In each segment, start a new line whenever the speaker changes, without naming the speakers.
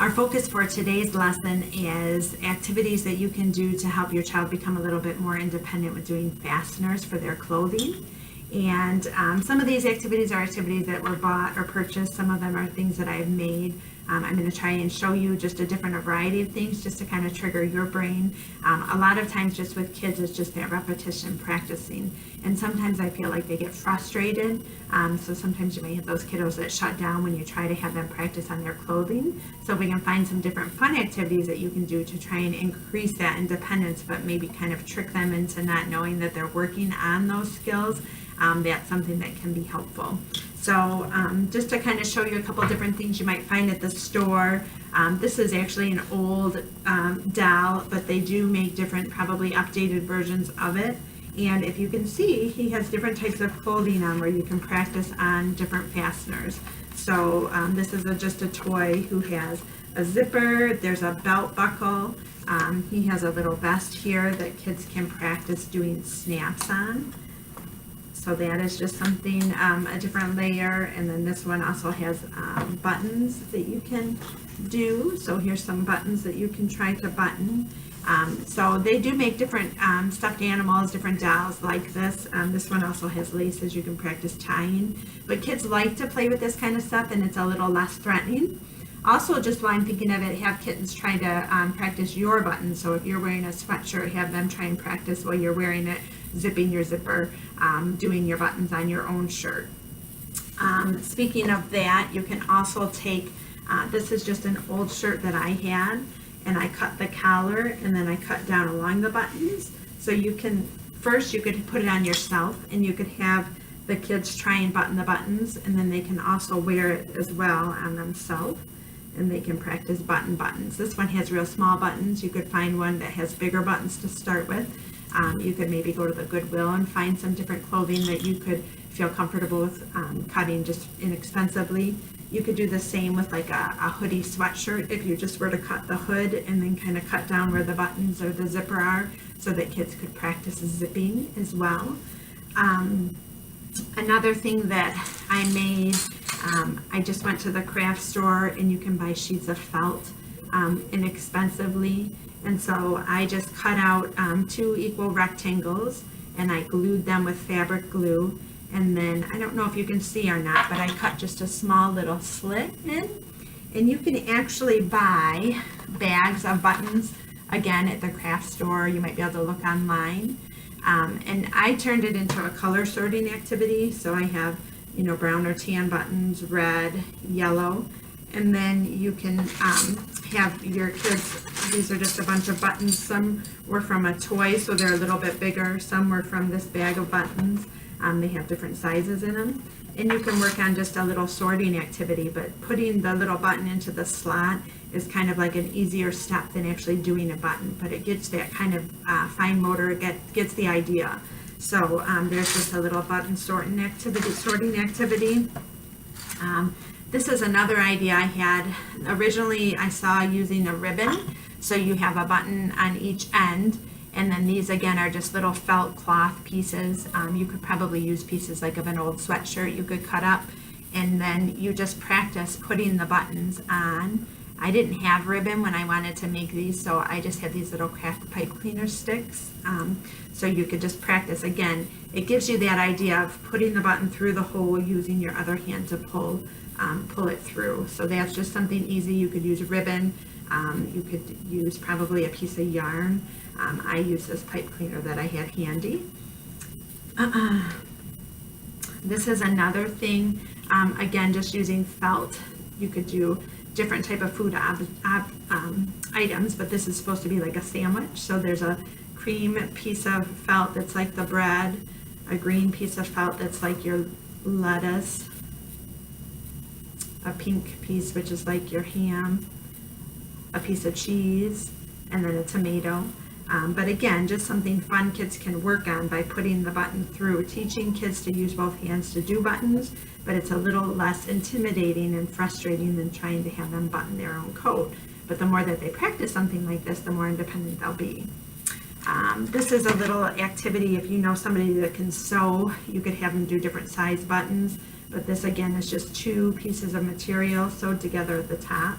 Our focus for today's lesson is activities that you can do to help your child become a little bit more independent with doing fasteners for their clothing. And some of these activities are activities that were bought or purchased. Some of them are things that I've made. I'm going to try and show you just a variety of things just to kind of trigger your brain. A lot of times just with kids, it's just that repetition practicing. And sometimes I feel like they get frustrated. So sometimes you may have those kiddos that shut down when you try to have them practice on their clothing. So we can find some different fun activities that you can do to try and increase that independence, but maybe kind of trick them into not knowing that they're working on those skills. That's something that can be helpful. So just to kind of show you a couple different things you might find at the store. This is actually an old doll, but they do make different, probably updated versions of it. And if you can see, he has different types of clothing on where you can practice on different fasteners. So this is just a toy who has a zipper, there's a belt buckle. He has a little vest here that kids can practice doing snaps on. So that is just something, a different layer. And then this one also has buttons that you can do. So here's some buttons that you can try to button. So they do make different stuffed animals, different dolls like this. This one also has laces you can practice tying. But kids like to play with this kind of stuff, and it's a little less threatening. Also, just while I'm thinking of it, have kittens try to practice your buttons. So if you're wearing a sweatshirt, have them try and practice while you're wearing it, zipping your zipper, doing your buttons on your own shirt. Speaking of that, you can also take, this is just an old shirt that I had, and I cut the collar and then I cut down along the buttons. So you can, first you could put it on yourself and you could have the kids try and button the buttons, and then they can also wear it as well on themselves. And they can practice buttons. This one has real small buttons. You could find one that has bigger buttons to start with. You could maybe go to the Goodwill and find some different clothing that you could feel comfortable with cutting just inexpensively. You could do the same with like a hoodie sweatshirt if you just were to cut the hood and then kind of cut down where the buttons or the zipper are so that kids could practice zipping as well. Another thing that I made, I just went to the craft store and you can buy sheets of felt inexpensively. And so I just cut out 2 equal rectangles and I glued them with fabric glue. And then, I don't know if you can see or not, but I cut just a small little slit in. And you can actually buy bags of buttons, again, at the craft store. You might be able to look online. And I turned it into a color sorting activity. So I have, brown or tan buttons, red, yellow. And then you can have your kids, these are just a bunch of buttons. Some were from a toy, so they're a little bit bigger. Some were from this bag of buttons. They have different sizes in them. And you can work on just a little sorting activity, but putting the little button into the slot is kind of like an easier step than actually doing a button, but it gets that kind of fine motor, gets the idea. So there's just a little button sorting activity. This is another idea I had. Originally, I saw using a ribbon. So you have a button on each end, and then these again are just little felt cloth pieces. You could probably use pieces like of an old sweatshirt you could cut up, and then you just practice putting the buttons on. I didn't have ribbon when I wanted to make these, so I just had these little craft pipe cleaner sticks. So you could just practice. Again, it gives you that idea of putting the button through the hole using your other hand to pull it through. So that's just something easy. You could use ribbon. You could use probably a piece of yarn. I use this pipe cleaner that I had handy. This is another thing. Again, just using felt. You could do different type of food items, but this is supposed to be like a sandwich. So there's a cream piece of felt that's like the bread, a green piece of felt that's like your lettuce, a pink piece which is like your ham, a piece of cheese, and then a tomato. But again, just something fun kids can work on by putting the button through, teaching kids to use both hands to do buttons, but it's a little less intimidating and frustrating than trying to have them button their own coat. But the more that they practice something like this, the more independent they'll be. This is a little activity. If you know somebody that can sew, you could have them do different size buttons. But this again is just 2 pieces of material sewed together at the top.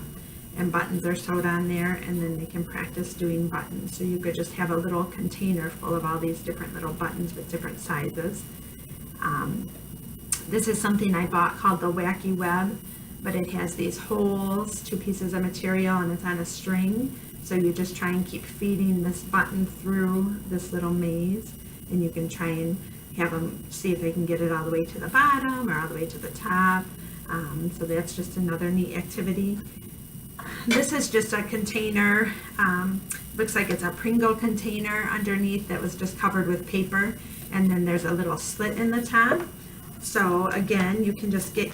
and buttons are sewed on there, and then they can practice doing buttons. So you could just have a little container full of all these different little buttons with different sizes. This is something I bought called the Wacky Web, but it has these holes, 2 pieces of material, and it's on a string. So you just try and keep feeding this button through this little maze, and you can try and have them see if they can get it all the way to the bottom or all the way to the top. So that's just another neat activity. This is just a container, looks like it's a Pringle container underneath that was just covered with paper, and then there's a little slit in the top. So again, you can just get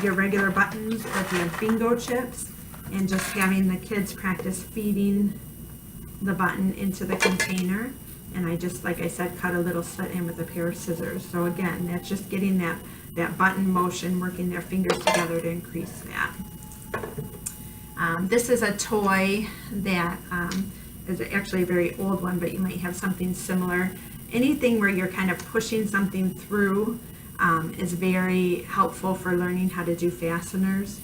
your regular buttons, or if you have bingo chips, and just having the kids practice feeding the button into the container. And I just, like I said, cut a little slit in with a pair of scissors. So again, that's just getting that button motion, working their fingers together to increase that. This is a toy that is actually a very old one, but you might have something similar. Anything where you're kind of pushing something through is very helpful for learning how to do fasteners.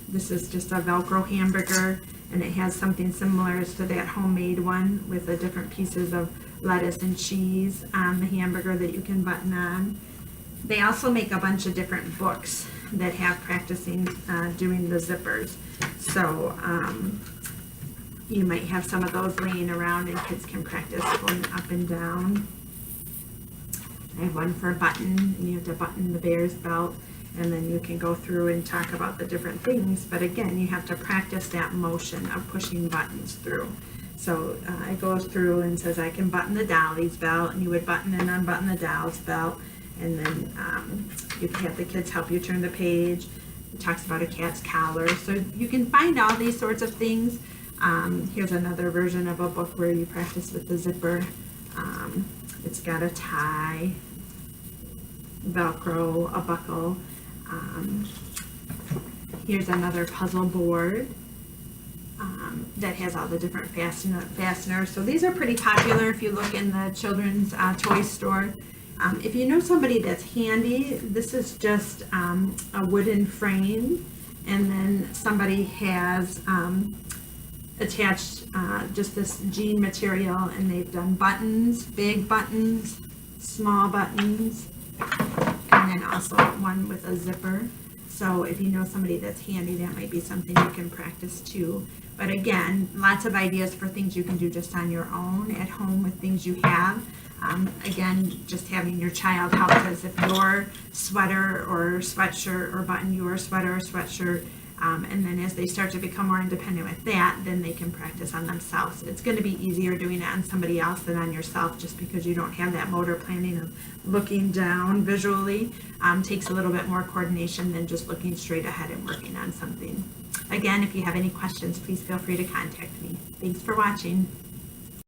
This is just a Velcro Hamburger, and it has something similar to that homemade one with the different pieces of lettuce and cheese on the hamburger that you can button on. They also make a bunch of different books that have practicing doing the zippers. So you might have some of those laying around, and kids can practice going up and down. I have one for a button, and you have to button the bear's belt, and then you can go through and talk about the different things. But again, you have to practice that motion of pushing buttons through. So it goes through and says, I can button the dolly's belt, and you would button and unbutton the doll's belt, and then you can have the kids help you turn the page. It talks about a cat's collar. So you can find all these sorts of things. Here's another version of a book where you practice with the zipper. It's got a tie, Velcro, a buckle. Here's another puzzle board that has all the different fasteners. So these are pretty popular if you look in the children's toy store. If you know somebody that's handy, this is just a wooden frame, and then somebody has attached just this jean material, and they've done buttons, big buttons, small buttons, and then also one with a zipper. So if you know somebody that's handy, that might be something you can practice too. But again, lots of ideas for things you can do just on your own at home with things you have. Again, just having your child help to zip your sweater or sweatshirt, or button your sweater or sweatshirt. And then as they start to become more independent with that, then they can practice on themselves. It's going to be easier doing it on somebody else than on yourself, just because you don't have that motor planning of looking down visually. Takes a little bit more coordination than just looking straight ahead and working on something. Again, if you have any questions, please feel free to contact me. Thanks for watching.